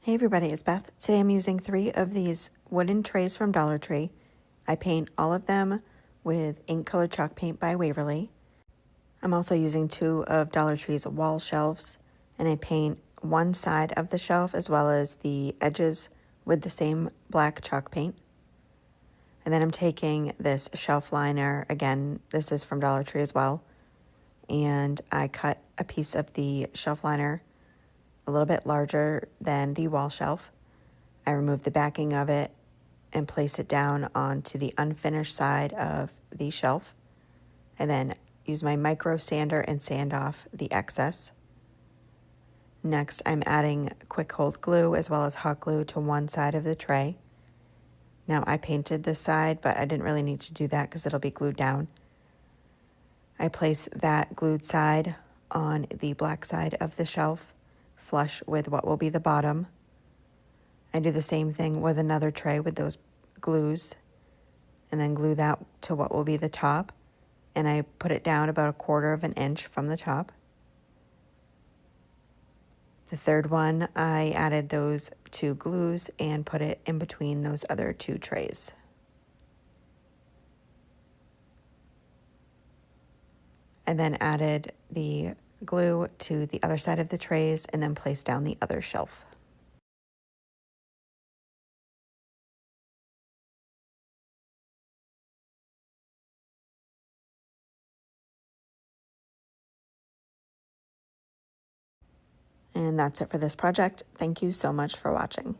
Hey everybody, it's Beth. Today I'm using 3 of these wooden trays from Dollar Tree. I paint all of them with ink colored chalk paint by Waverly. I'm also using 2 of Dollar Tree's wall shelves, and I paint one side of the shelf as well as the edges with the same black chalk paint. And then I'm taking this shelf liner, again, this is from Dollar Tree as well, and I cut a piece of the shelf liner a little bit larger than the wall shelf. I remove the backing of it and place it down onto the unfinished side of the shelf, and then use my micro sander and sand off the excess. Next, I'm adding quick hold glue as well as hot glue to one side of the tray. Now I painted this side, but I didn't really need to do that because it'll be glued down. I place that glued side on the black side of the shelf, flush with what will be the bottom. I do the same thing with another tray with those glues, and then glue that to what will be the top, and I put it down about 1/4 of an inch from the top. The third one, I added those 2 glues and put it in between those other 2 trays. And then added the glue to the other side of the trays and then placed down the other shelf. And that's it for this project. Thank you so much for watching.